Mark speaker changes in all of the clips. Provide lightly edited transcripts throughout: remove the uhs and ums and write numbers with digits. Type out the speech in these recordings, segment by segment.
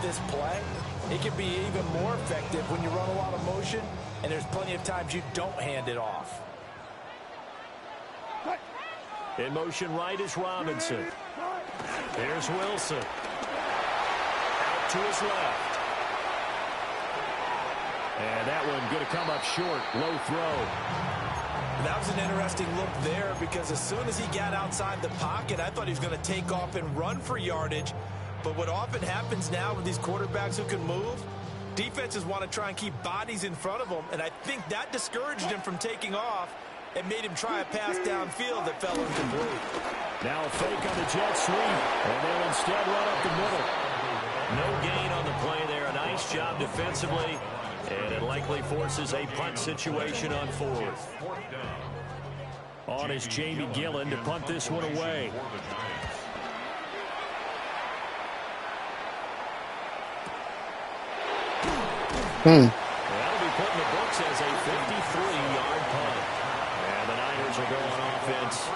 Speaker 1: this play, it can be even more effective when you run a lot of motion, and there's plenty of times you don't hand it off.
Speaker 2: In motion right is Robinson. There's Wilson. Out to his left. And that one going to come up short. Low throw.
Speaker 1: That was an interesting look there because as soon as he got outside the pocket, I thought he was going to take off and run for yardage. But what often happens now with these quarterbacks who can move, defenses want to try and keep bodies in front of them, and I think that discouraged him from taking off and made him try a pass downfield that fell incomplete.
Speaker 2: Now a fake on the jet sweep, and they'll instead run up the middle. No gain on the play there. A nice job defensively, and it likely forces a punt situation on fourth. On is Jamie Gillen to punt this one away.
Speaker 3: Hmm.
Speaker 2: That'll be put in the books as a 53-yard punt. And the Niners will go on offense.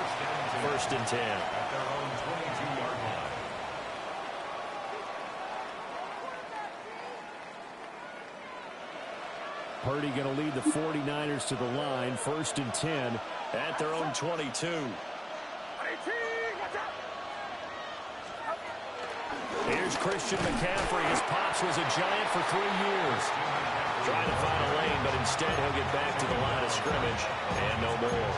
Speaker 2: 1st and 10. Purdy going to lead the 49ers to the line. 1st and 10 at their own 22. Here's Christian McCaffrey. His pops was a Giant for 3 years. Trying to find a lane, but instead he'll get back to the line of scrimmage and no more.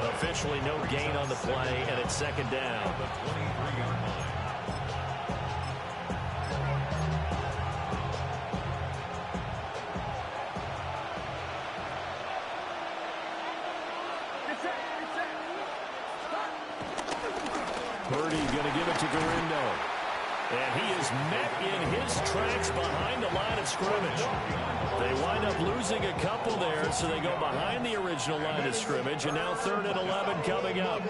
Speaker 2: Officially no gain on the play, and it's 2nd down. Purdy going to give it to Garindo. And he is met in his tracks behind the line of scrimmage. They wind up losing a couple there, so they go behind the original line of scrimmage, and now 3rd and 11 coming up.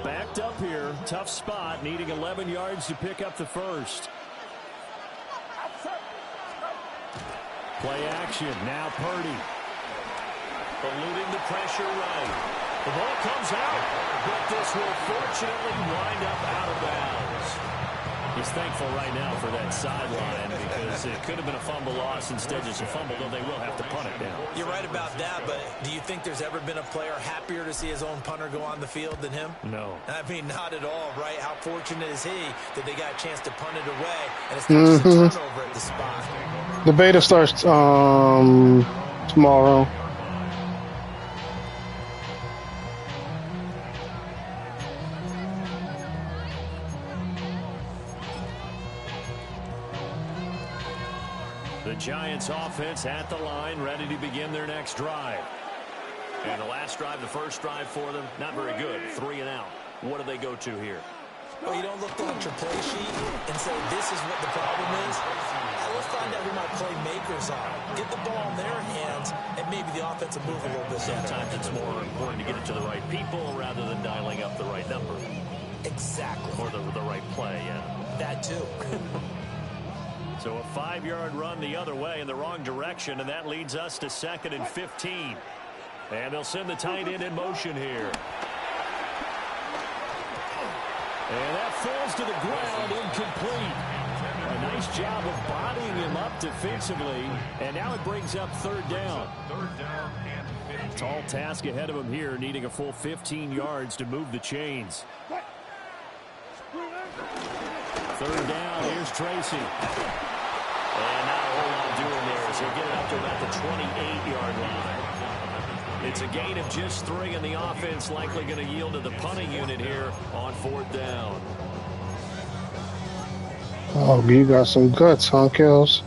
Speaker 2: Backed up here, tough spot, needing 11 yards to pick up the first. Play action, now Purdy. Eluding the pressure right. The ball comes out, but this will fortunately wind up out of bounds. He's thankful right now for that sideline because it could have been a fumble loss. Instead, just a fumble, though they will have to punt it down.
Speaker 1: You're right about that, but do you think there's ever been a player happier to see his own punter go on the field than him?
Speaker 2: No.
Speaker 1: I mean, not at all, right? How fortunate is he that they got a chance to punt it away, and it's not just a turnover at the spot.
Speaker 3: The beta starts tomorrow.
Speaker 2: The Giants offense at the line, ready to begin their next drive. And the last drive, the first drive for them, not very good. 3 and out. What do they go to here?
Speaker 1: Well, you don't look down at your play sheet and say, this is what the problem is. Let's find out who my playmakers are. Get the ball in their hands, and maybe the offense will move a little bit.
Speaker 2: Sometimes it's more important to get it to the right people rather than dialing up the right number.
Speaker 1: Exactly.
Speaker 2: Or the right play, yeah.
Speaker 1: That too.
Speaker 2: So a 5-yard run the other way in the wrong direction, and that leads us to 2nd and 15. And they'll send the tight end in motion here. And that falls to the ground, incomplete. A nice job of bodying him up defensively, and now it brings up 3rd down. Tall task ahead of him here, needing a full 15 yards to move the chains. 3rd down, here's Tracy. And not a whole lot doing there as he'll get it up to about the 28-yard line. It's a gain of just 3, and the offense likely going to yield to the punting unit here on 4th down.
Speaker 3: Oh, you got some guts, huh, Kels?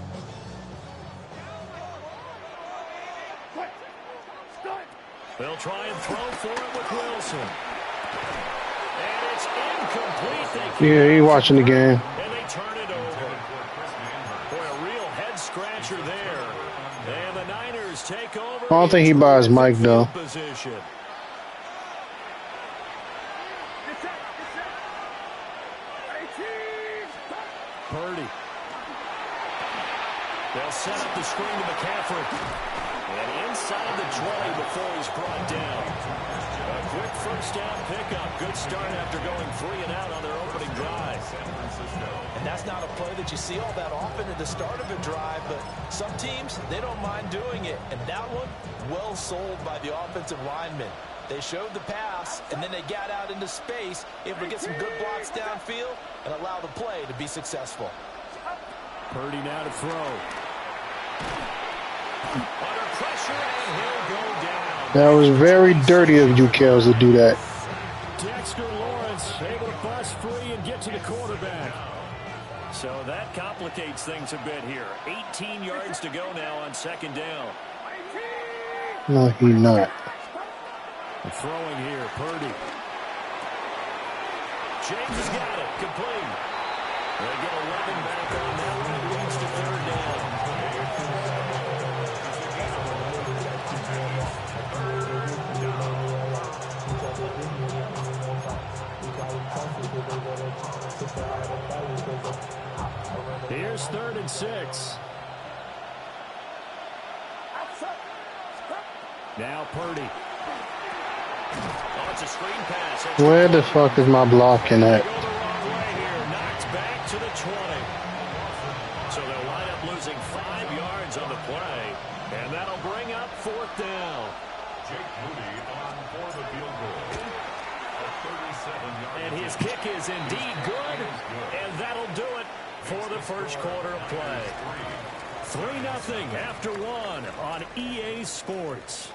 Speaker 2: They'll try and throw for it with Wilson. And it's incomplete.
Speaker 3: Yeah, he watching the game.
Speaker 2: And they turn it over. Boy, a real head-scratcher there. And the Niners take over.
Speaker 3: I don't think he buys Mike, though.
Speaker 2: Position. Purdy. They'll set up the screen to McCaffrey. And inside the 20 before he's brought down. A quick first down pickup. Good start after going 3 and out on their opening drive.
Speaker 1: And that's not a play that you see all that often at the start of a drive, but some teams, they don't mind doing it. And that one, well sold by the offensive lineman. They showed the pass, and then they got out into space, able to get some good blocks downfield and allow the play to be successful.
Speaker 2: Purdy now to throw. Under pressure, and he'll go down.
Speaker 3: That was very dirty of you, Kels, to do that.
Speaker 2: Dexter Lawrence able to bust free and get to the quarterback. So that complicates things a bit here. 18 yards to go now on second down.
Speaker 3: No, he's not.
Speaker 2: Throwing here, Purdy. James has got it, complete. They get 11 back on that one. It leads to third down. Here's 3rd and 6. Now Purdy. Oh, it's a screen pass.
Speaker 3: Where the fuck is my blocking at?
Speaker 2: Go the wrong way here. Knocked back to the 20. So they'll wind up losing 5 yards on the play. And that'll bring up 4th down.
Speaker 4: Jake Moody on for the field goal.
Speaker 2: And his kick is indeed good. And that'll do it for the first quarter of play. 3-0 after 1 on EA Sports.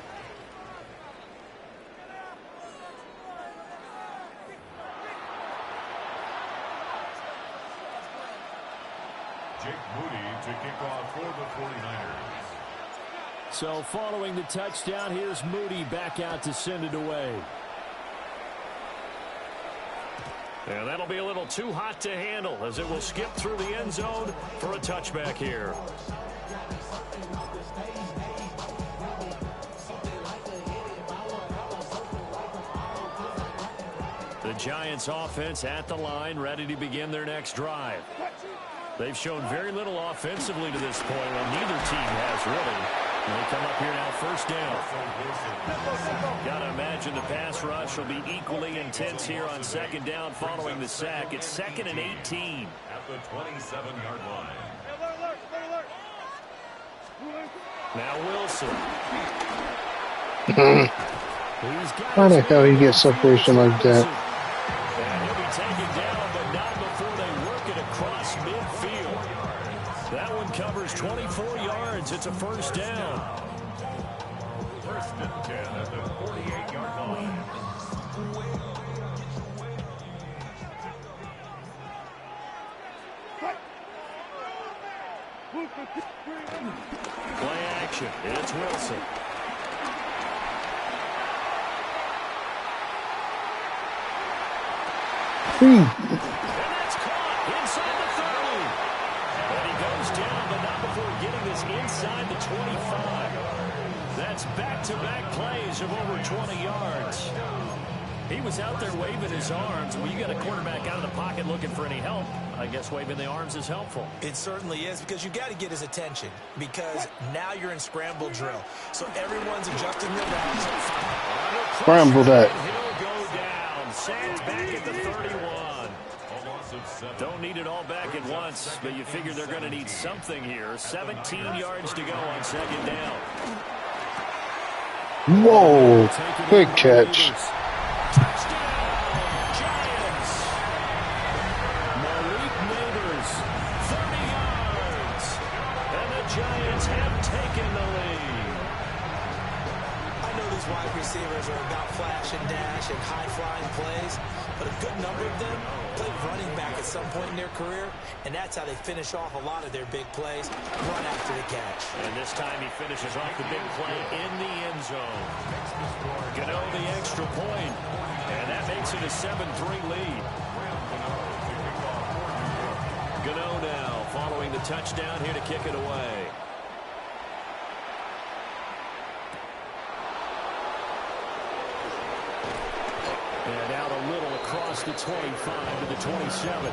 Speaker 4: Jake Moody to kick off for the 49ers.
Speaker 2: So following the touchdown, here's Moody back out to send it away. And that'll be a little too hot to handle as it will skip through the end zone for a touchback here. The Giants offense at the line, ready to begin their next drive. They've shown very little offensively to this point. Well, neither team has really. And they come up here now, first down. Got to imagine the pass rush will be equally intense here on second down following the sack. It's 2nd and 18.
Speaker 4: At the 27-yard line.
Speaker 2: Now Wilson.
Speaker 3: How the hell he gets separation like that?
Speaker 2: And he'll be taken down, but not before they work it across midfield. That one covers 24 yards. It's a first down.
Speaker 4: 1st and 10 at the 48-yard line.
Speaker 2: Play action. It's Wilson. And that's caught inside the 30. And he goes down, but not before getting this inside the 25. That's back-to-back plays of over 20 yards. He was out there waving his arms. When you got a quarterback out of the pocket looking for any help, I guess waving the arms is helpful.
Speaker 1: It certainly is, because you got to get his attention, because now you're in scramble drill. So everyone's adjusting their routes.
Speaker 3: Scramble that.
Speaker 2: He'll go down. Sands back at the 31. Don't need it all back at once, but you figure they're going to need something here. 17 yards to go on second down.
Speaker 3: Whoa, quick catch.
Speaker 2: Touchdown, Giants. Malik Neighbors, 30 yards. And the Giants have taken the lead.
Speaker 1: I know these wide receivers are about flash and dash and high-flying plays, but a good number of them played running back at some point in their career, and that's how they finish off a lot of their big plays, run after the catch.
Speaker 2: And this time he finishes off the big play in the end zone. Gano the extra point, and that makes it a 7-3 lead. Gano now following the touchdown here to kick it away. And out a little across the 25 to the 27.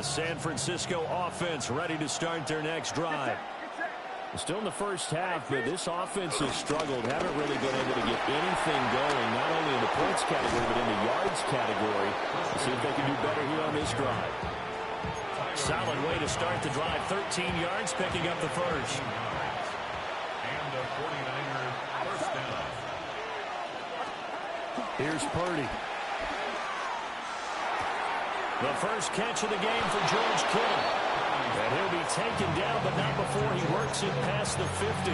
Speaker 2: The San Francisco offense ready to start their next drive. Still in the first half, but this offense has struggled. Haven't really been able to get anything going, not only in the points category, but in the yards category. Let's see if they can do better here on this drive. Solid way to start the drive. 13 yards, picking up the first.
Speaker 4: And the 49ers first down.
Speaker 2: Here's Purdy. The first catch of the game for George Kittle. And he'll be taken down, but not before he works it past the 50.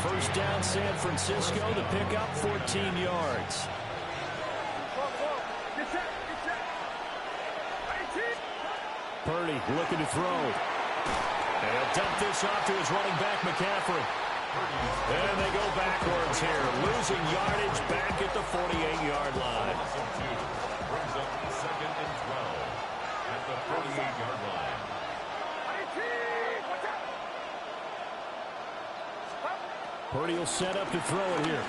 Speaker 2: First down, San Francisco. The pickup, 14 yards. Purdy looking to throw. And he'll dump this off to his running back, McCaffrey. And they go backwards here, losing yardage back at the 48-yard line.
Speaker 4: Brings up 2nd and 12 at the 48-yard line.
Speaker 2: Purdy will set up to throw it here.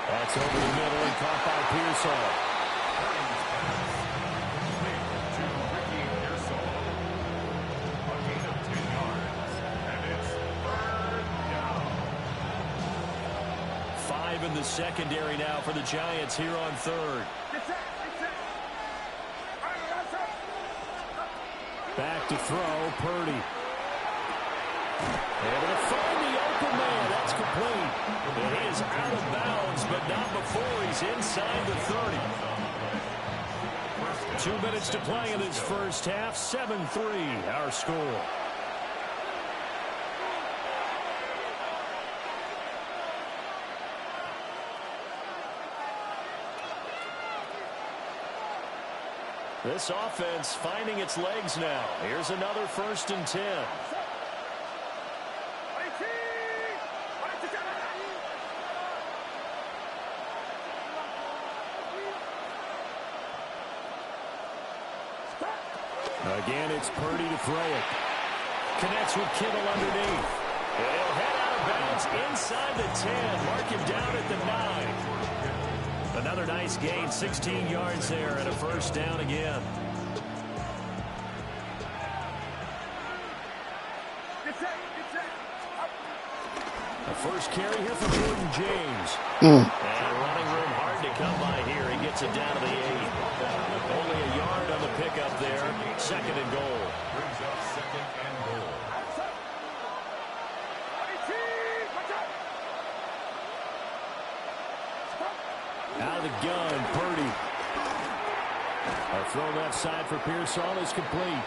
Speaker 2: That's over the middle and caught by Pearsall. In the secondary now for the Giants here on third. Back to throw, Purdy. Able to find the open man. That's complete. And he is out of bounds, but not before he's inside the 30. 2 minutes to play in this first half. 7-3 our score. This offense finding its legs now. Here's another 1st and 10. Again, it's Purdy to throw it. Connects with Kittle underneath. And he'll head out of bounds inside the 10. Mark him down at the 9. Another nice gain, 16 yards there, and a first down again. The first carry here for Jordan James. And running room hard to come by here. He gets it down to the 8. Only a yard on the pickup there. 2nd and goal.
Speaker 4: Brings up 2nd and goal.
Speaker 2: Out of the gun, Purdy. A throw left side for Pearsall is complete.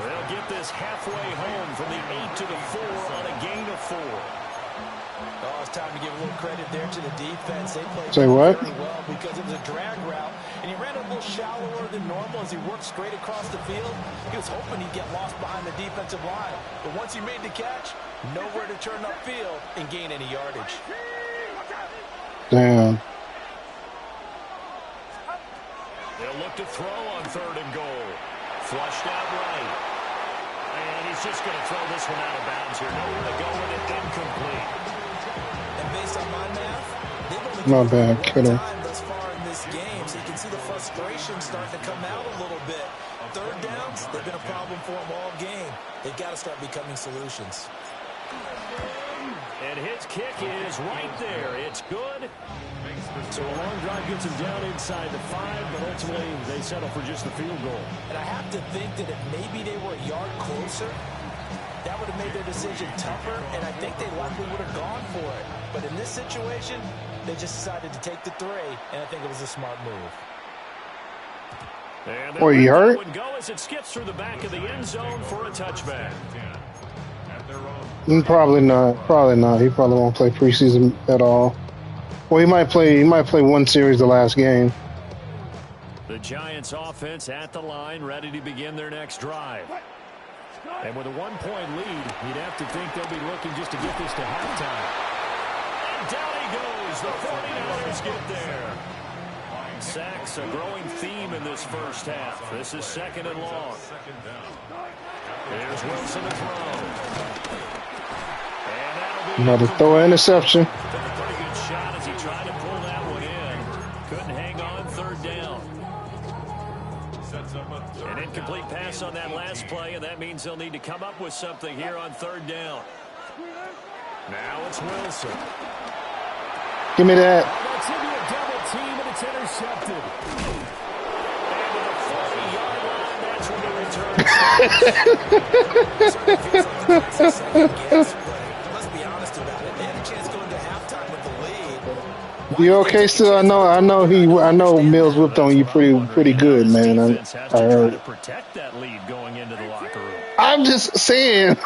Speaker 2: They'll get this halfway home from the 8 to the 4 on a gain of 4.
Speaker 1: Oh, it's time to give a little credit there to the defense. They played
Speaker 3: Say what?
Speaker 1: very well because it was a drag route, and he ran a little shallower than normal as he worked straight across the field. He was hoping he'd get lost behind the defensive line, but once he made the catch, nowhere to turn upfield and gain any yardage.
Speaker 3: Damn.
Speaker 2: They'll look to throw on 3rd and goal. Flushed out right. And he's just going to throw this one out of bounds here. Nowhere to go with it. Incomplete.
Speaker 1: And based on my math, they've only
Speaker 3: Not bad,
Speaker 1: one
Speaker 3: Kittle.
Speaker 1: time thus far in this game, so you can see the frustration starting to come out a little bit. 3rd downs, they've been a problem for them all game. They've got to start becoming solutions.
Speaker 2: And his kick is right there. It's good. So a long drive gets him down inside the 5, but ultimately they settle for just the field goal.
Speaker 1: And I have to think that if maybe they were a yard closer, that would have made their decision tougher, and I think they likely would have gone for it. But in this situation, they just decided to take the 3, and I think it was a smart move.
Speaker 2: And
Speaker 3: Boy, you hurt?
Speaker 2: Go as it skips through the back of the end zone for a touchback.
Speaker 3: Probably not. Probably not. He probably won't play preseason at all. Well, he might play. He might play one series the last game.
Speaker 2: The Giants offense at the line, ready to begin their next drive. And with a 1-point lead, you'd have to think they'll be looking just to get this to halftime. And down he goes. The 49ers get there. Sacks, a growing theme in this first half. This is 2nd and long. Here's Wilson to throw. And that'll be
Speaker 3: Another throw an interception.
Speaker 2: took a pretty good shot as he tried to pull that one in. Couldn't hang on 3rd down.
Speaker 4: Sets up a 3rd
Speaker 2: An incomplete pass on that last play, and that means they'll need to come up with something here on third down. Now it's Wilson.
Speaker 3: Give me that.
Speaker 2: That's going to be a double team, and it's intercepted. And to the 40-yard line, that's when the return starts.
Speaker 1: Let's be honest about it. They had a chance going to halftime with the lead.
Speaker 3: You okay still? I know Mills whipped on you pretty good, man. I heard.
Speaker 2: To protect that lead going into the locker room.
Speaker 3: I'm just saying.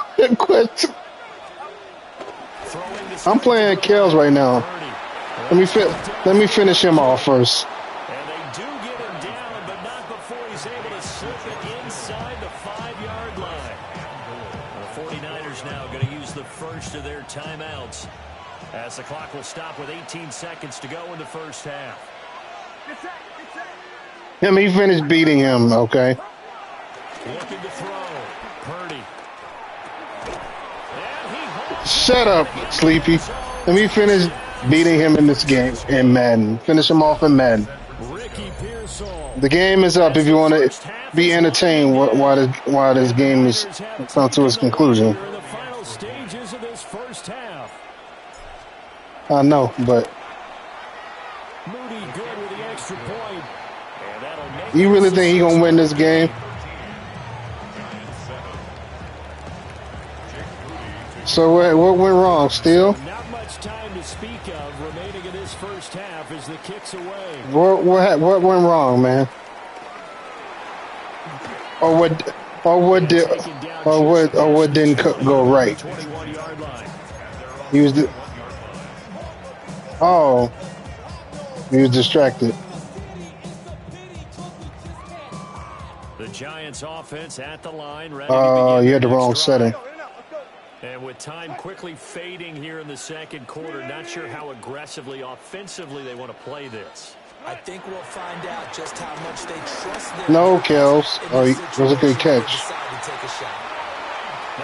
Speaker 3: I'm playing Kells right now. Let me finish him off first.
Speaker 2: And they do get him down, but not before he's able to slip it inside the 5-yard line. The 49ers now going to use the first of their timeouts as the clock will stop with 18 seconds to go in the first half.
Speaker 3: Let me finish beating him, okay?
Speaker 2: Looking to throw. Purdy.
Speaker 3: Shut up, Sleepy. Let me finish beating him in this game in Madden. Finish him off in Madden. The game is up if you want to be entertained while this game is come to its conclusion. I know, but you really think he gonna win this game? So what went wrong? Still?
Speaker 2: Not much time to speak of remaining in this first half as the kicks away.
Speaker 3: What went wrong, man? Or what didn't go right? He was he was distracted.
Speaker 2: The Giants offense at the line.
Speaker 3: You had the wrong setting.
Speaker 2: And with time quickly fading here in the second quarter, not sure how aggressively, offensively they want to play this.
Speaker 1: I think we'll find out just how much they trust their
Speaker 3: No, Kells. It was a good catch.
Speaker 2: Now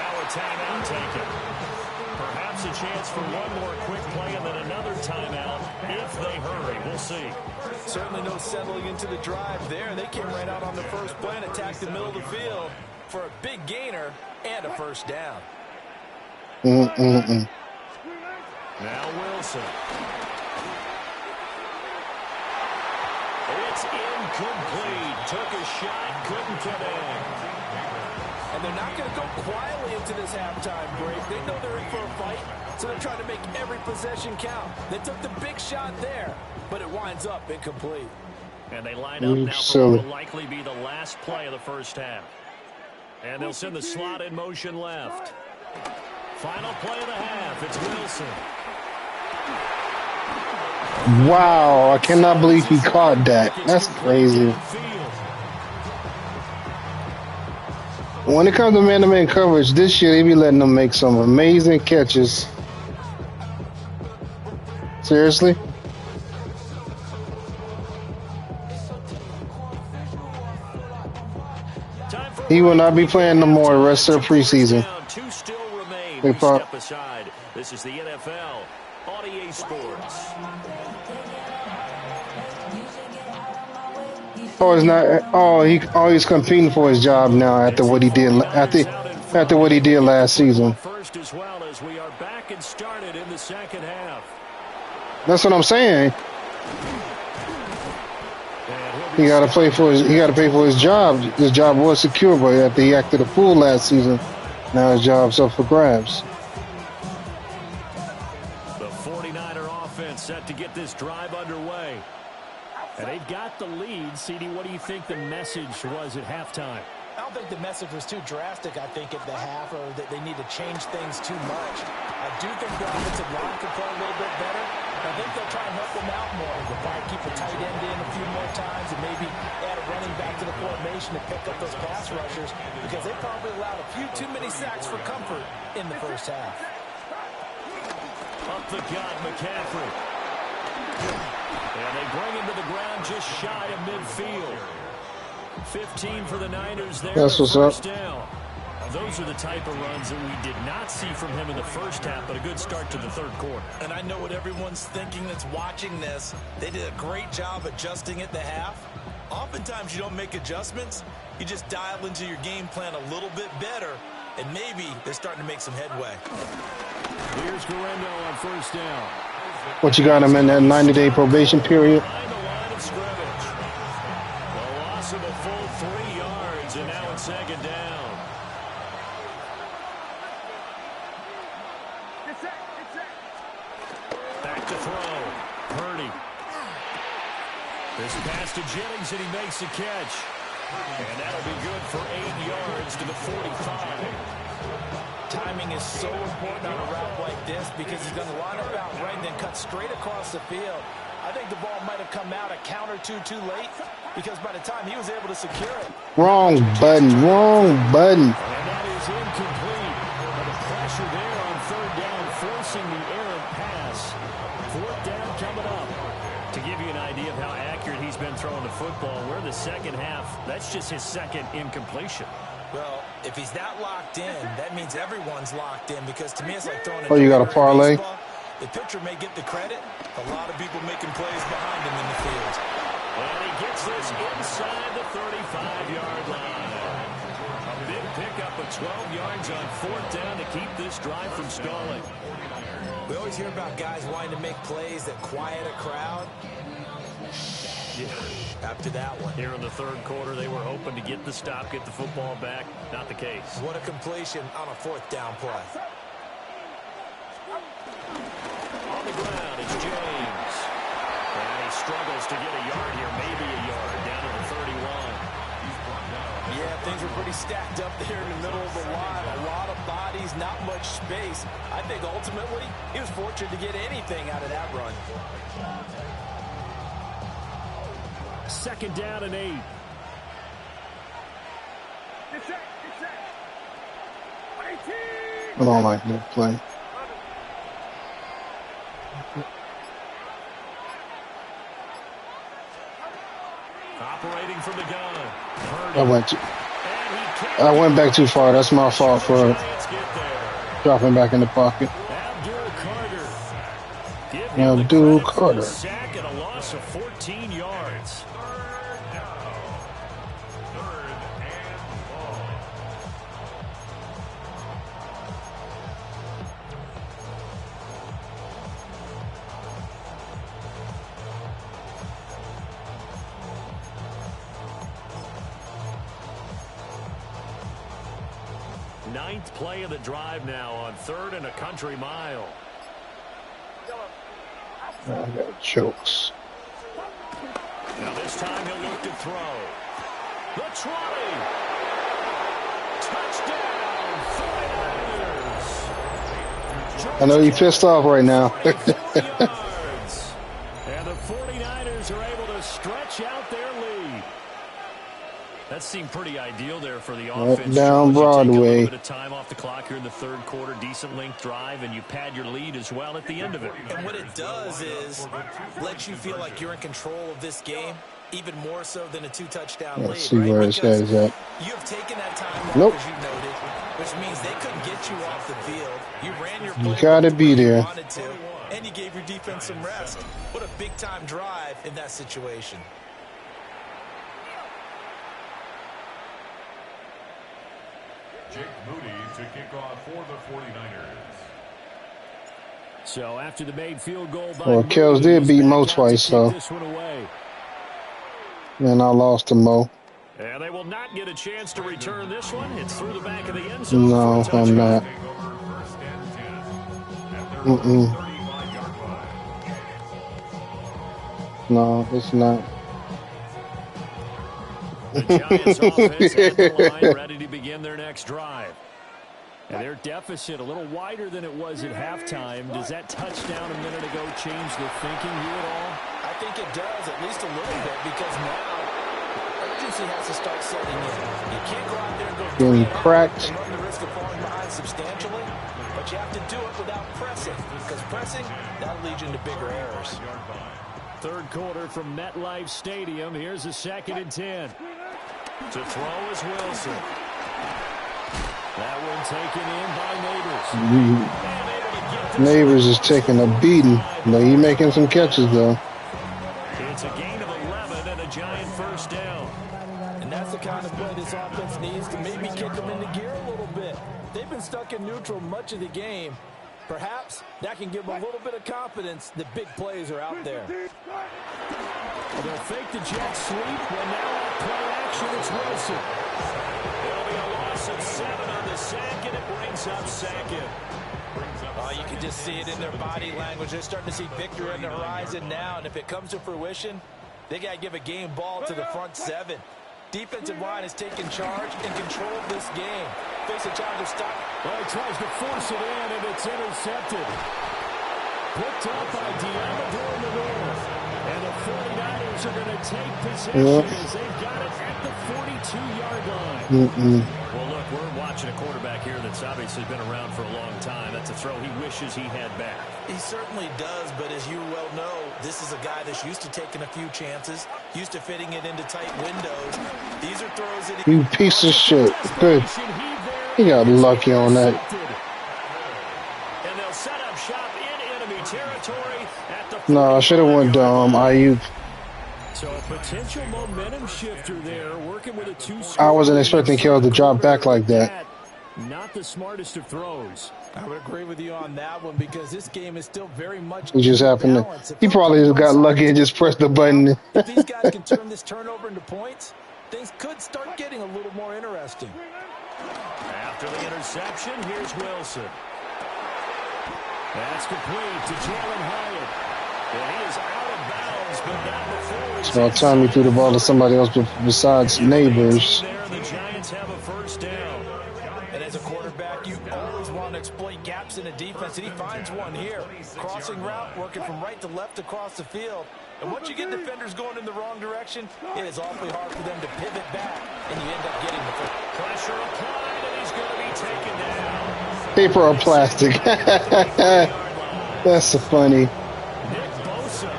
Speaker 2: a timeout taken. Perhaps a chance for one more quick play and then another timeout if they hurry. We'll see.
Speaker 1: Certainly no settling into the drive there. They came right out on the first play and attacked the middle of the field for a big gainer and a first down.
Speaker 2: Now Wilson. It's incomplete. Took a shot, couldn't connect.
Speaker 1: And they're not going to go quietly into this halftime break. They know they're in for a fight, so they're trying to make every possession count. They took the big shot there, but it winds up incomplete.
Speaker 2: And they line up now for what will likely be the last play of the first half. And they'll send the slot in motion left. Final play of the half. It's Wilson.
Speaker 3: Wow, I cannot believe he caught that. That's crazy. When it comes to man-to-man coverage, this year they be letting them make some amazing catches. Seriously? He will not be playing no more the rest of the preseason.
Speaker 2: We step aside. This is the NFL on EA Sports.
Speaker 3: He's not. He's competing for his job now after what he did. After what he did last season.
Speaker 2: First, as well as we are back and started in the second half.
Speaker 3: That's what I'm saying. He got to pay for his job. His job was secure, but after he acted a fool last season. Now his job's up for grabs.
Speaker 2: The 49er offense set to get this drive underway. And they've got the lead. CD, what do you think the message was at halftime?
Speaker 5: I don't think the message was too drastic, I think, at the half, or that they need to change things too much. I do think the offensive line could play a little bit better. I think they'll try and help them out more. They'll probably keep a tight end in a few more times and maybe add a running back to the formation to pick up those pass rushers because they probably allowed a few too many sacks for comfort in the first half.
Speaker 2: Up the gut, McCaffrey. And they bring him to the ground just shy of midfield. 15 for the Niners there.
Speaker 3: That's what's up.
Speaker 2: Down. Those are the type of runs that we did not see from him in the first half, but a good start to the third quarter.
Speaker 1: And I know what everyone's thinking that's watching this. They did a great job adjusting at the half. Oftentimes you don't make adjustments. You just dial into your game plan a little bit better, and maybe they're starting to make some headway.
Speaker 2: Here's Guerrero on first down.
Speaker 3: What you got him in that 90-day probation period?
Speaker 2: Behind the line of scrimmage. A loss of a full 3 yards, and now it's second down. Back to throw. Purdy. This pass to Jennings, and he makes the catch. And that'll be good for 8 yards to the 45.
Speaker 5: Timing is so important on a route like this because he's going to line up out right and then cut straight across the field. I think the ball might have come out a count or two too late because by the time he was able to secure it.
Speaker 3: Wrong button. Wrong button.
Speaker 2: And that is incomplete. But the pressure there on third down, forcing the errant pass. Fourth down coming up. To give you an idea of how accurate he's been throwing the football, we're in the second half. That's just his second incompletion.
Speaker 5: Well, if he's that locked in, that means everyone's locked in because to me it's like throwing a
Speaker 3: You got a parlay?
Speaker 5: baseball. The pitcher may get the credit. A lot of people making plays behind him in the field.
Speaker 2: And he gets this inside the 35-yard line. A big pickup of 12 yards on fourth down to keep this drive from stalling.
Speaker 5: We always hear about guys wanting to make plays that quiet a crowd.
Speaker 2: Yeah.
Speaker 5: After that one.
Speaker 2: Here in the third quarter, they were hoping to get the stop, get the football back. Not the case.
Speaker 5: What a completion on a fourth down play.
Speaker 2: On the ground, it's James. And he struggles to get a yard here, maybe a yard, down to the 31.
Speaker 5: Yeah, things were pretty stacked up there in the middle of the line. A lot of bodies, not much space. I think ultimately he was fortunate to get anything out of that run.
Speaker 2: Second down and 8.
Speaker 3: I don't like that play.
Speaker 2: Operating from the gun.
Speaker 3: I went back too far. That's my fault for dropping back in the pocket. Abdul Carter.
Speaker 2: Sack and a loss of 14 yards. Ninth play of the drive now on third and a country mile.
Speaker 3: I got chokes.
Speaker 2: Now this time he'll look to throw. The trolley. Touchdown, 49ers.
Speaker 3: I know you're pissed off right now.
Speaker 2: And the 49ers are able to stretch out their lead. That seemed pretty ideal there for the offense.
Speaker 3: Down Broadway.
Speaker 2: You take a little bit of time off the clock here in the third quarter, decent length drive, and you pad your lead as well at the end of it.
Speaker 5: And what it does is let you feel like you're in control of this game, even more so than a 2-touchdown lead.
Speaker 3: Let's see
Speaker 5: right?
Speaker 3: where this guy's at.
Speaker 5: You have taken that time off,
Speaker 3: Nope.
Speaker 5: as you noted, which means they couldn't get you off the field. You ran your
Speaker 3: You
Speaker 5: play
Speaker 3: gotta
Speaker 5: the
Speaker 3: be
Speaker 5: way you
Speaker 3: there.
Speaker 5: wanted to, and you gave your defense some rest. What a big-time drive in that situation.
Speaker 4: Jake Moody to kick off for the 49ers.
Speaker 2: So after the made field goal by
Speaker 3: Well, Kells did beat Mo twice, so.
Speaker 2: this one away.
Speaker 3: And I lost to Mo.
Speaker 2: And they will not get a chance to return this one. It's through the back of the end zone.
Speaker 3: No,
Speaker 2: for a
Speaker 3: I'm not.
Speaker 4: Take over first and 10 at their
Speaker 3: Mm-mm.
Speaker 4: 35-yard line.
Speaker 3: No, it's not.
Speaker 2: The Giants offense at the line, ready to begin their next drive. And their deficit a little wider than it was at halftime. Does that touchdown a minute ago change the thinking here at all?
Speaker 5: I think it does, at least a little bit, because now urgency has to start setting in. You can't go out there and go
Speaker 3: Getting cracked.
Speaker 5: and run the risk of falling behind substantially, but you have to do it without pressing, because pressing, that'll lead you into bigger errors.
Speaker 2: Third quarter from MetLife Stadium. Here's a 2nd and 10. To throw is Wilson. That one taken in by Neighbors.
Speaker 3: Neighbors is taking a beating, but he making some catches though.
Speaker 2: It's a gain of 11 and a Giant first down.
Speaker 5: neutral much of the game, perhaps that can give them a little bit of confidence that big plays are out there.
Speaker 2: They'll fake the jet sweep. Well, now on play action, it's Wilson. It'll be a loss of 7 on the sack, and it brings up second.
Speaker 1: You can just see it in their body language. They're starting to see victory on the horizon now, and if it comes to fruition, they got to give a game ball to the front 7. Defensive line has taken charge and control of this game. Face a challenge to stop.
Speaker 2: Well, he tries to force it in, and it's intercepted. Picked up by Diamador in the north. And the 49ers are going to take possession as they've got it at the 42-yard line. Well, look, we're watching a quarterback here that's obviously been around for a long time. That's a throw he wishes he had back.
Speaker 1: He certainly does, but as you well know, this is a guy that's used to taking a few chances, used to fitting it into tight windows. These are throws that
Speaker 3: You piece of shit. Good. He got lucky on that.
Speaker 2: And they'll set up shop in enemy territory at the
Speaker 3: No, I should have went Ayuk.
Speaker 2: So a potential momentum shifter there, working with a 2-score.
Speaker 3: I wasn't expecting Kell to drop back like that.
Speaker 2: Not the smartest of throws.
Speaker 5: I would agree with you on that one because this game is still very much.
Speaker 3: It just happened to. He probably just got lucky and just pressed the button.
Speaker 5: If these guys can turn this turnover into points, things could start getting a little more interesting.
Speaker 2: After the interception, here's Wilson. That's complete to Jalen Hyatt. And he is out of bounds, but not before.
Speaker 3: It's about time he threw the ball to somebody else besides neighbors.
Speaker 2: The Giants have a first down.
Speaker 1: And as a quarterback, you always want to exploit gaps in a defense, and he finds one here. Crossing route, working from right to left across the field. And once you get defenders going in the wrong direction, it is awfully hard for them to pivot back, and you end up getting the
Speaker 2: pressure applied, and he's going to be taken down.
Speaker 3: Paper or plastic. That's so funny.
Speaker 2: Nick Bosa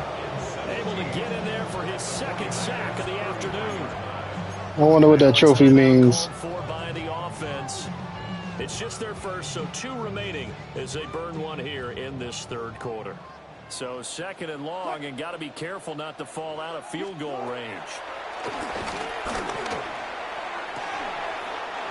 Speaker 2: able to get in there for his second sack of the afternoon.
Speaker 3: I wonder what that trophy means.
Speaker 2: For by the offense. It's just their first, so 2 remaining as they burn one here in this third quarter. So 2nd and long, and got to be careful not to fall out of field goal range.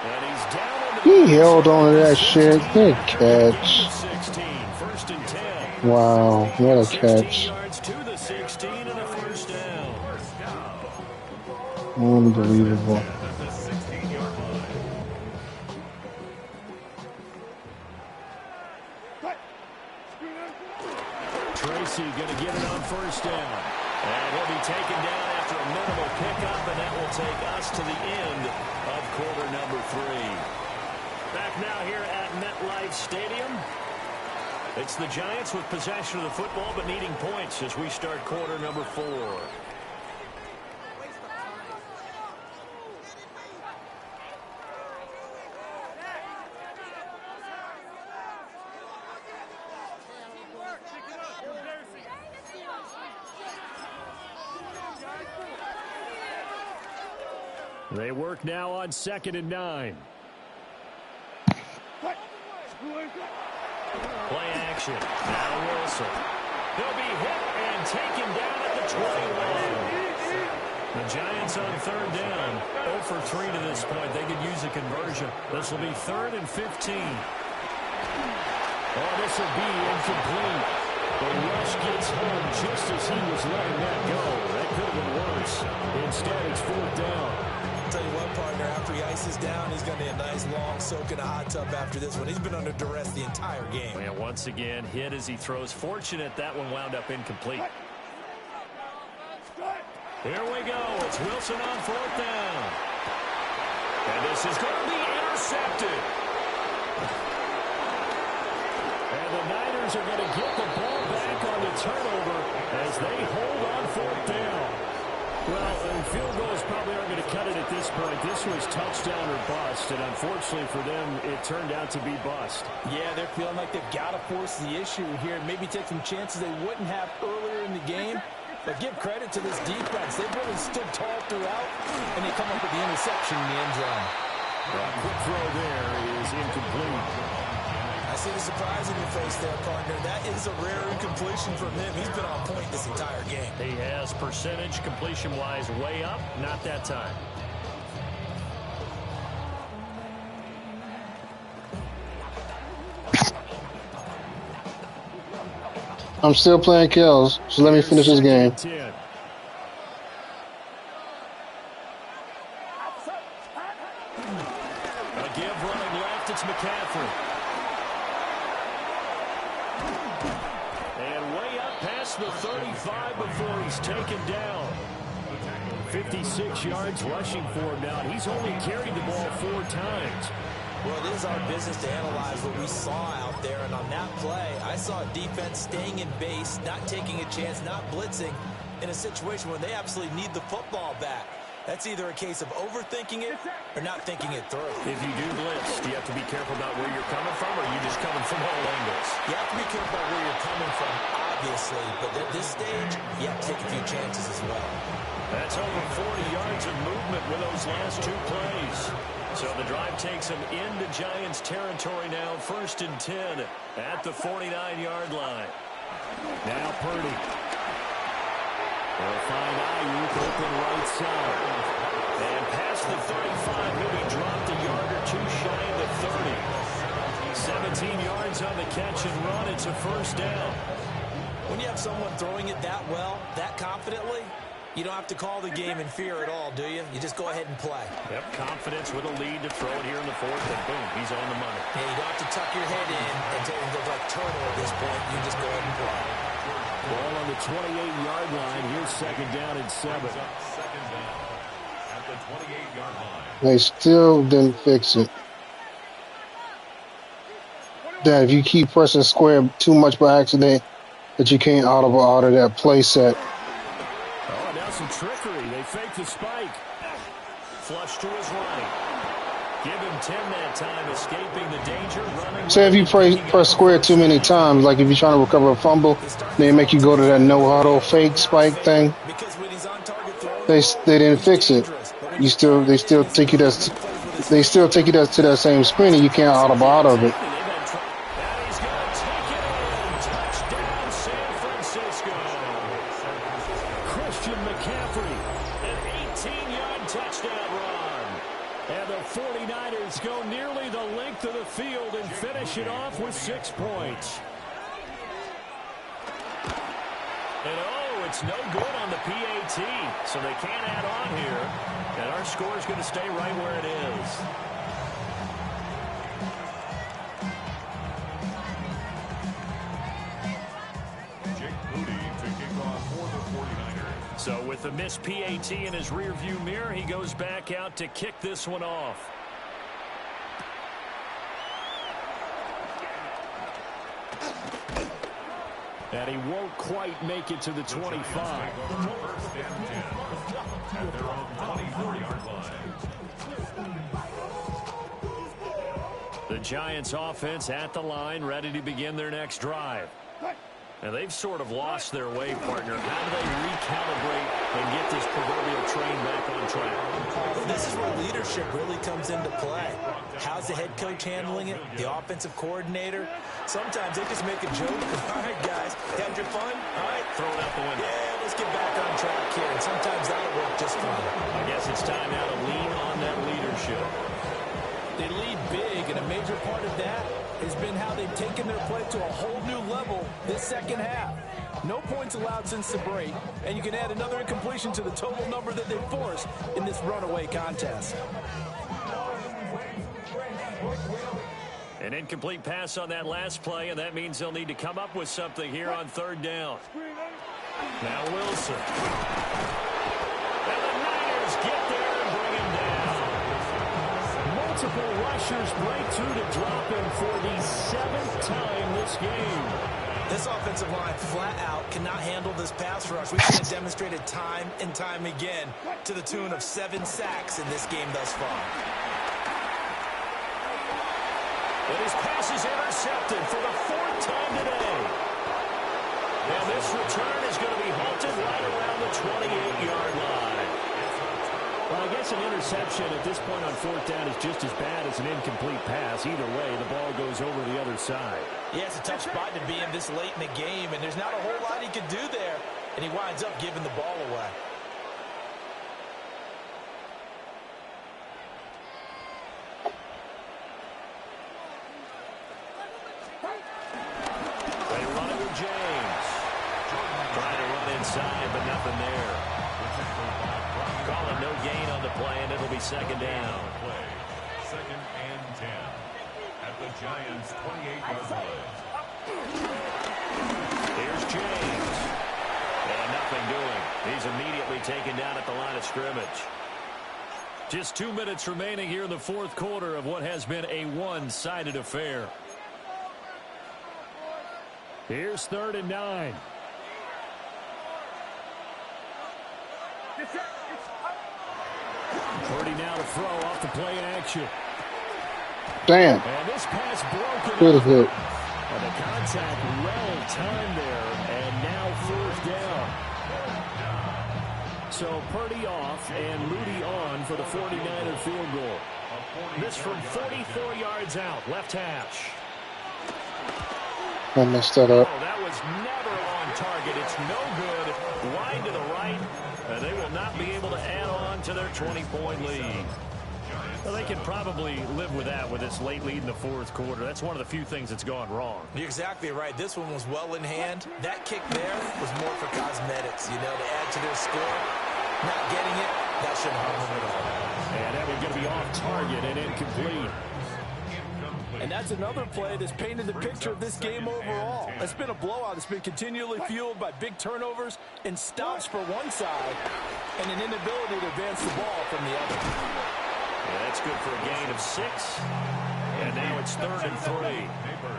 Speaker 2: And he's down.
Speaker 3: He held on to that shit. Good catch.
Speaker 2: 16, 1st and 10.
Speaker 3: Wow, what a catch.
Speaker 2: Yards to the 16 and a first down.
Speaker 3: Unbelievable.
Speaker 2: Tracy going to get it on first down. And he'll be taken down after a minimal pickup, and that will take us to the end of quarter number 3. Back now here at MetLife Stadium. It's the Giants with possession of the football, but needing points as we start quarter number 4. They work now on 2nd and 9. Play action. Now Wilson. He'll be hit and taken down at the 21. The Giants on 3rd down. 0 for 3 to this point. They could use a conversion. This will be 3rd and 15. Oh, this will be incomplete. The rush gets home just as he was letting that go. That could have been worse. Instead, it's 4th down.
Speaker 1: Tell you what, partner, after he ices down, he's going to need a nice long soak in a hot tub after this one. He's been under duress the entire game.
Speaker 2: And once again, hit as he throws. Fortunate that one wound up incomplete. Here we go. It's Wilson on 4th down. And this is going to be intercepted. And the Niners are going to get the ball back on the turnover as they hold on 4th down. Well, field goals probably aren't going to cut it at this point. This was touchdown or bust, and unfortunately for them, it turned out to be bust.
Speaker 5: Yeah, they're feeling like they've got to force the issue here. Maybe take some chances they wouldn't have earlier in the game. But give credit to this defense. They've really stood tall throughout, and they come up with the interception in the end zone.
Speaker 2: A quick throw there is incomplete.
Speaker 1: I see the surprise in your face there, partner. That is a rare incompletion from him. He's been on point this entire game.
Speaker 2: He has percentage completion-wise way up. Not that time.
Speaker 3: I'm still playing kills, so let me finish this
Speaker 2: Second
Speaker 3: game.
Speaker 2: and 10. A give running left, it's McCaffrey. And way up past the 35 before he's taken down. 56 yards rushing for him now. He's only carried the ball 4 times.
Speaker 5: Well, it is our business to analyze what we saw out there, and on that play, I saw defense staying in base, not taking a chance, not blitzing in a situation where they absolutely need the football back. That's either a case of overthinking it or not thinking it through.
Speaker 2: If you do blitz, do you have to be careful about where you're coming from, or are you just coming from all angles?
Speaker 5: You have to be careful about where you're coming from, obviously, but at this stage, you have to take a few chances as well.
Speaker 2: That's over 40 yards of movement with those last 2 plays. So the drive takes them into Giants territory now, 1st and 10 at the 49-yard line. Now Purdy. They'll find Ayuk open right side. And past the 35, he'll be dropped a yard or 2 shy of the 30. 17 yards on the catch and run. It's a 1st down.
Speaker 5: When you have someone throwing it that well, that confidently, you don't have to call the game in fear at all, do you? You just go ahead and play.
Speaker 2: Yep, confidence with a lead to throw it here in the 4th, and boom, he's on the money.
Speaker 5: Yeah, you don't have to tuck your head in and go like turtle at this point. You just go ahead and play.
Speaker 2: Ball on the 28-yard line. Here's 2nd down and 7.
Speaker 4: Second down at the 28-yard line.
Speaker 3: They still didn't fix it. Dad, if you keep pressing square too much by accident, that you can't audible out of that play set.
Speaker 2: Oh, now some trickery. They fake the spike. Flush to his right. Give him 10 that time, escaping the danger. Running.
Speaker 3: Say if you press square too many times, like if you're trying to recover a fumble, they make you go to that no huddle fake spike thing. They didn't fix it. They still take you to that same screen, and you can't audible out of it.
Speaker 2: It off with 6 points. And oh, it's no good on the PAT, so they can't add on here. And our score is going to stay right where it
Speaker 4: is. Jake Moody to kick off for the 49ers.
Speaker 2: So with the missed PAT in his rearview mirror, he goes back out to kick this one off. And he won't quite make it to the 25.
Speaker 4: First and 10 at their own 24-yard line.
Speaker 2: The Giants offense at the line, ready to begin their next drive. Now they've sort of lost their way, partner. How do they recalibrate and get this proverbial train back on track?
Speaker 5: Well, this is where leadership really comes into play. How's the head coach handling it? The offensive coordinator? Sometimes they just make a joke. All right, guys, had your fun? All right,
Speaker 2: throw it out the window.
Speaker 5: Yeah, let's get back on track here. And sometimes that'll work just fine.
Speaker 2: I guess it's time now to lean on that leadership.
Speaker 5: They lead big, and a major part of that has been how they've taken their play to a whole new level this second half. No points allowed since the break, and you can add another incompletion to the total number that they forced in this runaway contest.
Speaker 2: An incomplete pass on that last play, and that means they'll need to come up with something here on 3rd down. Now Wilson. And the Niners get there and bring him down. Multiple rushers break through to drop him for the 7th time this game.
Speaker 5: This offensive line flat out cannot handle this pass rush. We've seen it demonstrated time and time again to the tune of 7 sacks in this game thus far.
Speaker 2: And his pass is intercepted for the 4th time today. And this return is going to be halted right around the 28-yard line. Well, I guess an interception at this point on 4th down is just as bad as an incomplete pass. Either way, the ball goes over the other side.
Speaker 5: Yeah, it's a tough spot to be in this late in the game, and there's not a whole lot he could do there, and he winds up giving the ball away.
Speaker 2: They run it with James. inside, but nothing there. Calling no gain on the play, and it'll be second down.
Speaker 4: Second and 10 at the Giants' 28-yard line.
Speaker 2: Here's James. And nothing doing. He's immediately taken down at the line of scrimmage. Just 2 minutes remaining here in the fourth quarter of what has been a one-sided affair. Here's 3rd and 9. Purdy now to throw off the play action.
Speaker 3: Damn.
Speaker 2: And this pass broken.
Speaker 3: Good hit.
Speaker 2: And the contact well timed there, and now 4th down. So Purdy off and Moody on for the 49er field goal. This from 44 yards out, left hash.
Speaker 3: I messed that up.
Speaker 2: Oh, that was never on target. It's no good. Wide to the right, and they will not be able to add on to their 20-point lead. Well, they can probably live with that with this late lead in the fourth quarter. That's one of the few things that's gone wrong.
Speaker 1: You're exactly right. This one was well in hand. That kick there was more for cosmetics, to add to their score. Not getting it, that shouldn't harm them at all.
Speaker 2: And that was going to be off target and incomplete.
Speaker 5: And that's another play that's painted the picture of this game overall. It's been a blowout. It's been continually fueled by big turnovers and stops for one side and an inability to advance the ball from the other.
Speaker 2: Yeah, that's good for a gain of 6. And now it's 3rd and 3.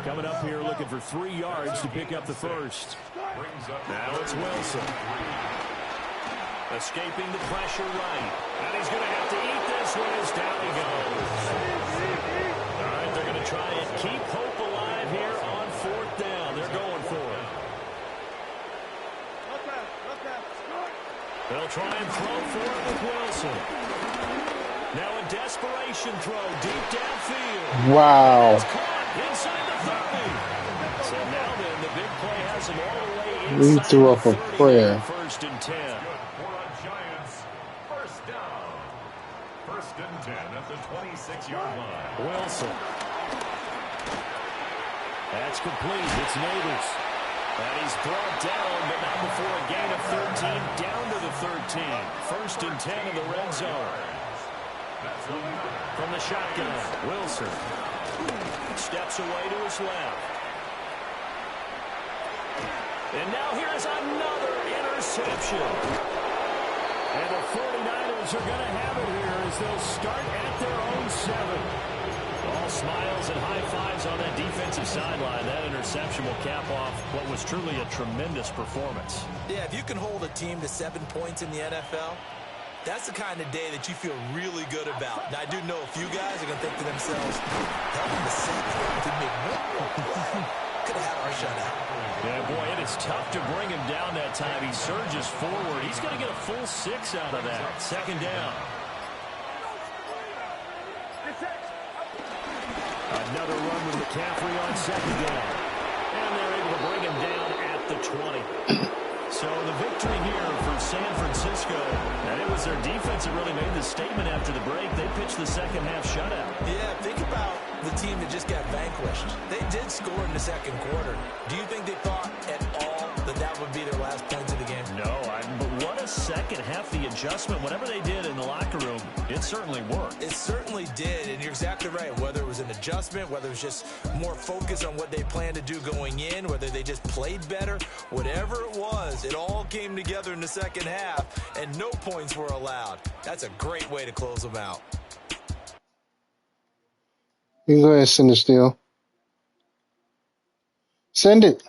Speaker 2: Coming up here looking for 3 yards to pick up the first. Now it's Wilson. Escaping the pressure right. And he's going to have to eat this one as down he goes. All right, they're going to try and keep hope alive here on 4th down. They're going for it. They'll try and throw for it with Wilson. Now a desperation throw deep downfield.
Speaker 3: Wow.
Speaker 2: It's caught inside the 30. So now then, the big play has him all the way
Speaker 3: We
Speaker 2: inside
Speaker 3: threw
Speaker 2: the
Speaker 3: up a
Speaker 2: 30.
Speaker 3: prayer.
Speaker 2: 1st and 10.
Speaker 4: For a Giants, 1st down. 1st and 10 at the 26-yard line.
Speaker 2: Wilson. That's complete. It's Neighbors. And he's brought down, but not before a gain of 13, down to the 13. 1st and 10 in the red zone. From the shotgun, Wilson steps away to his left. And now here's another interception. And the 49ers are going to have it here as they'll start at their own 7. All smiles and high fives on that defensive sideline. That interception will cap off what was truly a tremendous performance.
Speaker 1: Yeah, if you can hold a team to 7 points in the NFL, that's the kind of day that you feel really good about. Now, I do know a few guys are going to think to themselves, hell, in the 7th, didn't make one. Could have had our shutout.
Speaker 2: Yeah, boy, it is tough to bring him down that time. He surges forward. He's going to get a full 6 out of that. 2nd down. Another run with McCaffrey on 2nd down. And they're able to bring him down at the 20. So the victory here for San Francisco, and it was their defense that really made the statement after the break. They pitched the second half shutout.
Speaker 1: Yeah, think about the team that just got vanquished. They did score in the second quarter. Do you think they thought at all that that would be their last points of the game?
Speaker 2: No, but what a second half. The adjustment, whatever they did in the locker room, it certainly worked.
Speaker 1: It certainly did, and you're exactly right. Whether it was an adjustment, whether it was just more focus on what they planned to do going in, whether they just played better, whatever it was, it all came together in the second half, and no points were allowed. That's a great way to close them out.
Speaker 3: You go ahead and send this deal. Send it.